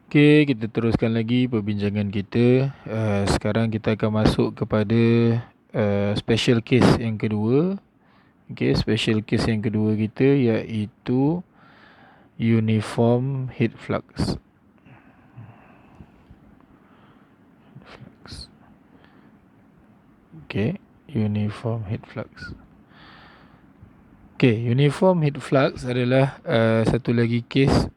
Okey, kita teruskan lagi perbincangan kita. Sekarang kita akan masuk kepada special case yang kedua. Okey, special case yang kedua kita iaitu uniform heat flux. Okey, uniform heat flux. Okey, uniform heat flux adalah satu lagi case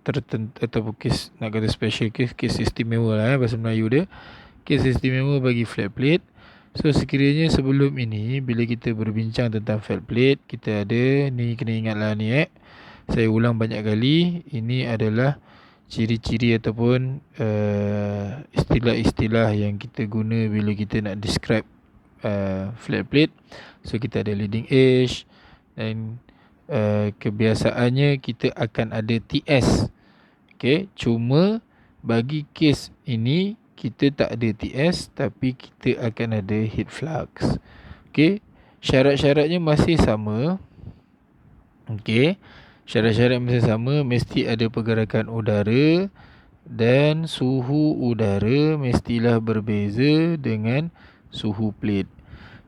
tertentu ataupun kes, nak kata special case, kes istimewa lah bahasa Melayu dia. Kes istimewa bagi flat plate. So sekiranya sebelum ini bila kita berbincang tentang flat plate, kita ada ni, kena ingatlah ni saya ulang banyak kali, ini adalah ciri-ciri ataupun istilah-istilah yang kita guna bila kita nak describe flat plate. So kita ada leading edge dan kebiasaannya kita akan ada TS. Okey, cuma bagi kes ini kita tak ada TS tapi kita akan ada heat flux. Okey, syarat-syaratnya masih sama. Okey, syarat-syarat masih sama, mesti ada pergerakan udara dan suhu udara mestilah berbeza dengan suhu plate.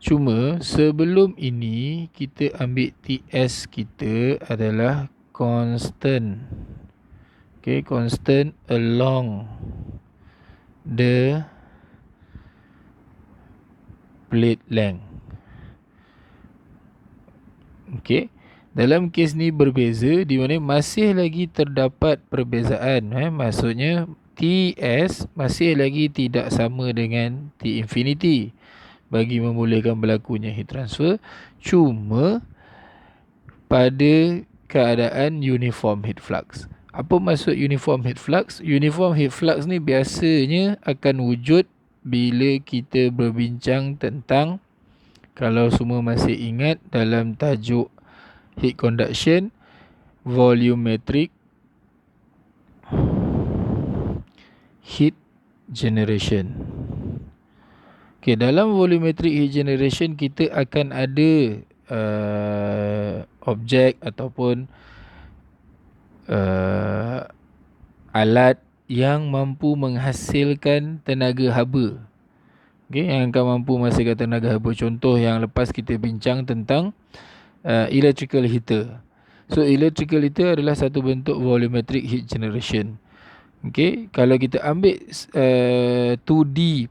Cuma sebelum ini kita ambil TS kita adalah constant. Okay, constant along the plate length. Okay, dalam kes ni berbeza di mana masih lagi terdapat perbezaan. Maksudnya TS masih lagi tidak sama dengan T infinity bagi membolehkan berlakunya heat transfer. Cuma pada keadaan uniform heat flux. Apa maksud uniform heat flux? Uniform heat flux ni biasanya akan wujud bila kita berbincang tentang, kalau semua masih ingat dalam tajuk heat conduction, volumetric heat generation. Okay, dalam volumetric heat generation kita akan ada objek ataupun alat yang mampu menghasilkan tenaga haba. Okay, yang akan mampu menghasilkan tenaga haba. Contoh yang lepas kita bincang tentang electrical heater. So electrical heater adalah satu bentuk volumetric heat generation. Okay, kalau kita ambil 2D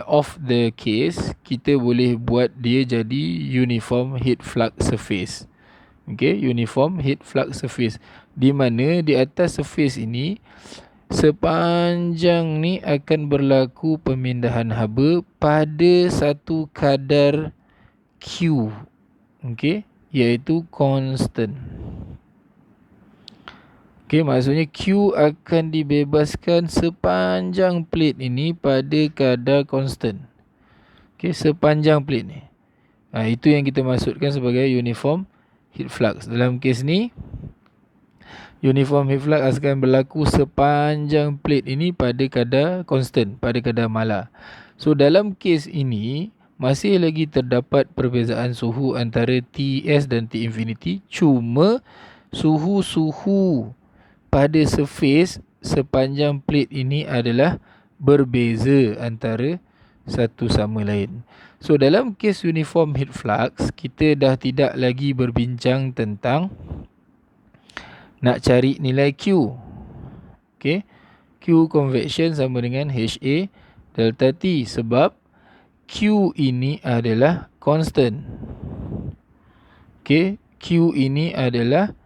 of the case, kita boleh buat dia jadi uniform heat flux surface. Okay, uniform heat flux surface, di mana di atas surface ini sepanjang ni akan berlaku pemindahan haba pada satu kadar Q. Okay, iaitu constant. Okay, maksudnya Q akan dibebaskan sepanjang plate ini pada kadar constant. Okay, sepanjang plate ni. Itu yang kita maksudkan sebagai uniform heat flux. Dalam kes ni, uniform heat flux akan berlaku sepanjang plate ini pada kadar constant, pada kadar Mala. So dalam kes ini masih lagi terdapat perbezaan suhu antara TS dan T infinity. Cuma suhu-suhu pada surface sepanjang plate ini adalah berbeza antara satu sama lain. So dalam kes uniform heat flux, kita dah tidak lagi berbincang tentang nak cari nilai Q. Okay, Q convection sama dengan HA delta T sebab Q ini adalah constant. Okay, Q ini adalah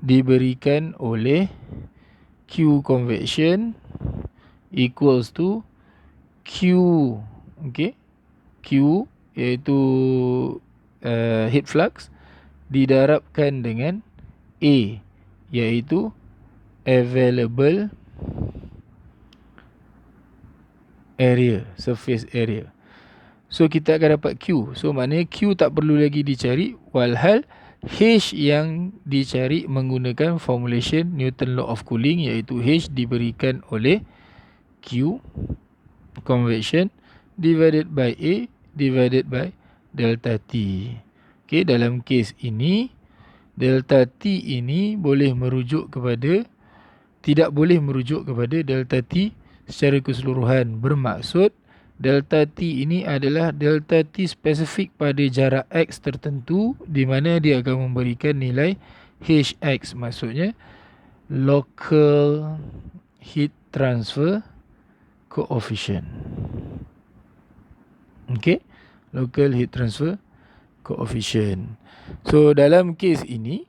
diberikan oleh Q convection equals to Q. Okay, Q iaitu heat flux didarabkan dengan A iaitu available area, surface area. So kita akan dapat Q. So maknanya Q tak perlu lagi dicari, walhal H yang dicari menggunakan formulation Newton Law of Cooling, iaitu H diberikan oleh Q convection divided by A divided by delta T. Okay, dalam kes ini delta T ini tidak boleh merujuk kepada delta T secara keseluruhan. Bermaksud delta T ini adalah delta T spesifik pada jarak X tertentu di mana dia akan memberikan nilai Hx. Maksudnya local heat transfer coefficient. Okey, local heat transfer coefficient. So dalam kes ini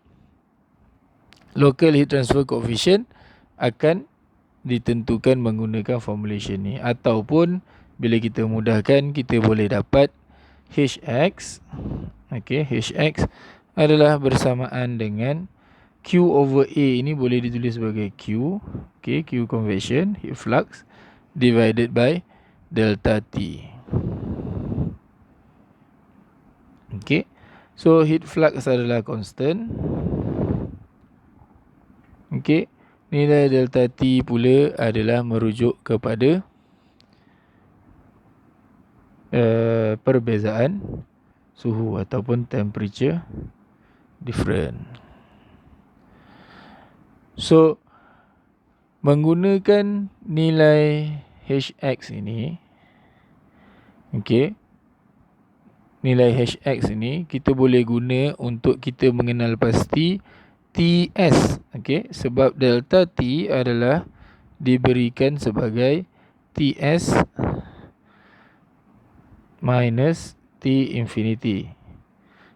local heat transfer coefficient akan ditentukan menggunakan formulation ni, ataupun bila kita mudahkan kita boleh dapat Hx. Okey, Hx adalah bersamaan dengan Q over A, ini boleh ditulis sebagai Q. Okey, Q convection heat flux divided by delta T. Okey, so heat flux adalah constant. Okey, nilai delta T pula adalah merujuk kepada perbezaan suhu ataupun temperature difference. So menggunakan nilai Hx ini, okey, nilai Hx ini kita boleh guna untuk kita mengenal pasti Ts. Okey, sebab delta T adalah diberikan sebagai Ts minus T infinity.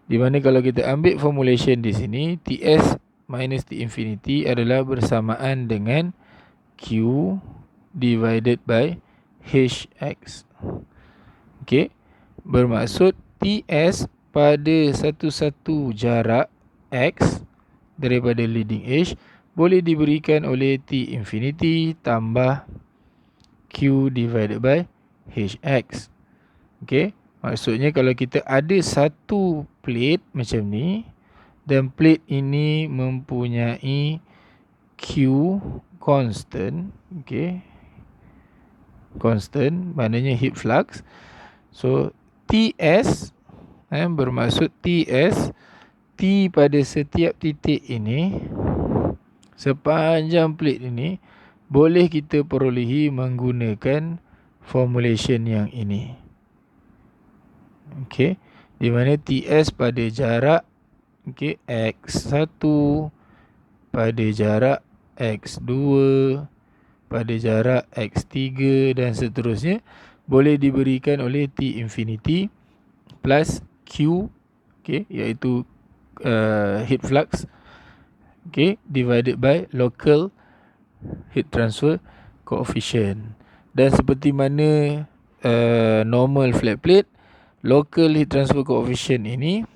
Di mana kalau kita ambil formulation di sini, Ts minus T infinity adalah bersamaan dengan Q divided by Hx. Okey, bermaksud Ts pada satu-satu jarak X daripada leading edge boleh diberikan oleh T infinity tambah Q divided by Hx. Okey, maksudnya kalau kita ada satu plate macam ni dan plate ini mempunyai Q constant, okey, constant maknanya heat flux. So Ts bermaksud Ts T pada setiap titik ini sepanjang plate ini boleh kita perolehi menggunakan formulation yang ini. Okey, di mana Ts pada jarak X1, pada jarak X2, pada jarak X3 dan seterusnya boleh diberikan oleh T infinity plus Q, iaitu heat flux, divided by local heat transfer coefficient. Dan seperti mana normal flat plate, local heat transfer coefficient ini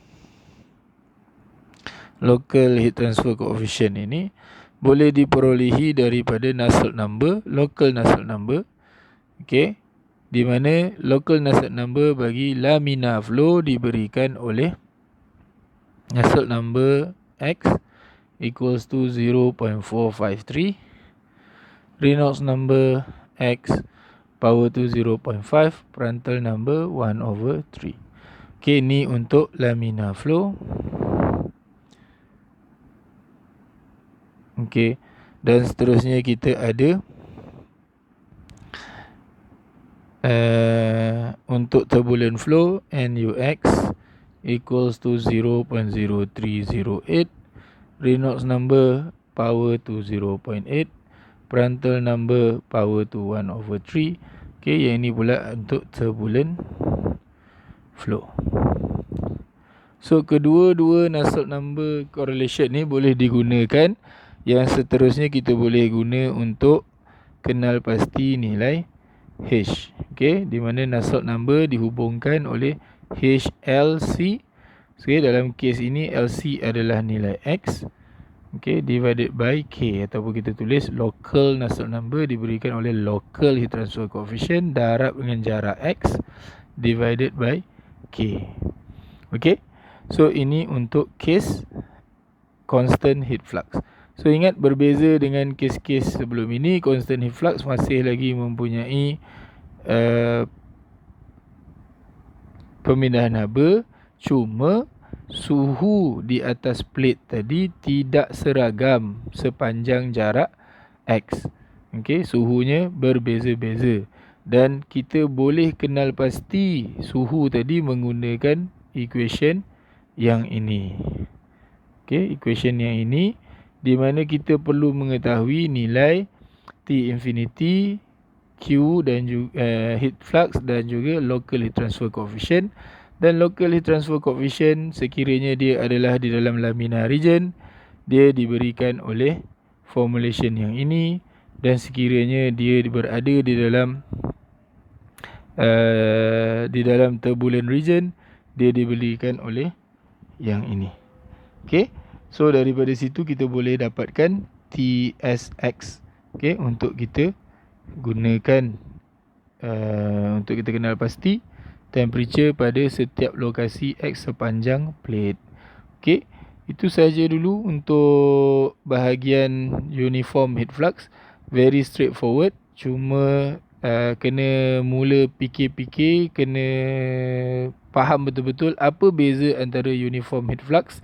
boleh diperolehi daripada Nusselt number, local Nusselt number. Okey, di mana local Nusselt number bagi laminar flow diberikan oleh Nusselt number X equals to 0.453, Reynolds number X power to 0.5, Prandtl number 1/3. Okey, ni untuk laminar flow. Okey, dan seterusnya kita ada untuk turbulent flow NUX equals to 0.0308, Reynolds number power to 0.8, Prandtl number power to 1/3. Okey, yang ini pula untuk turbulent flow. So kedua-dua Nusselt number correlation ni boleh digunakan. Yang seterusnya kita boleh guna untuk kenal pasti nilai H. Okey, di mana Nusselt number dihubungkan oleh HLC. Okey, dalam kes ini LC adalah nilai X. Okey, divided by K, ataupun kita tulis local Nusselt number diberikan oleh local heat transfer coefficient darab dengan jarak X divided by K. Okey, so ini untuk kes constant heat flux. So ingat, berbeza dengan kes-kes sebelum ini, constant heat flux masih lagi mempunyai pemindahan haba. Cuma suhu di atas plate tadi tidak seragam sepanjang jarak X. Okey, suhunya berbeza-beza. Dan kita boleh kenal pasti suhu tadi menggunakan equation yang ini. Okey, equation yang ini di mana kita perlu mengetahui nilai T infinity, Q dan juga heat flux dan juga local heat transfer coefficient. Dan local heat transfer coefficient sekiranya dia adalah di dalam laminar region, dia diberikan oleh formulation yang ini, dan sekiranya dia berada di dalam turbulent region, dia diberikan oleh yang ini. Okey. So daripada situ kita boleh dapatkan TSX. Okey, untuk kita gunakan untuk kita kenal pasti temperature pada setiap lokasi X sepanjang plate. Okey, itu saja dulu untuk bahagian uniform heat flux. Very straightforward. Cuma kena mula fikir-fikir, kena faham betul-betul apa beza antara uniform heat flux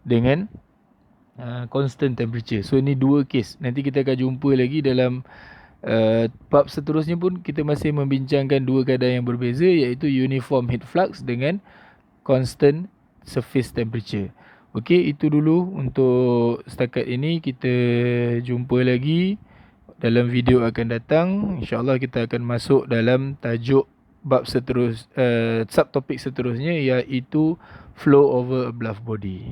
dengan constant temperature. So ni dua case. Nanti kita akan jumpa lagi dalam bab seterusnya pun kita masih membincangkan dua keadaan yang berbeza, iaitu uniform heat flux dengan constant surface temperature. Okey, itu dulu untuk setakat ini. Kita jumpa lagi dalam video akan datang. InsyaAllah kita akan masuk dalam tajuk bab subtopik seterusnya, iaitu flow over a bluff body.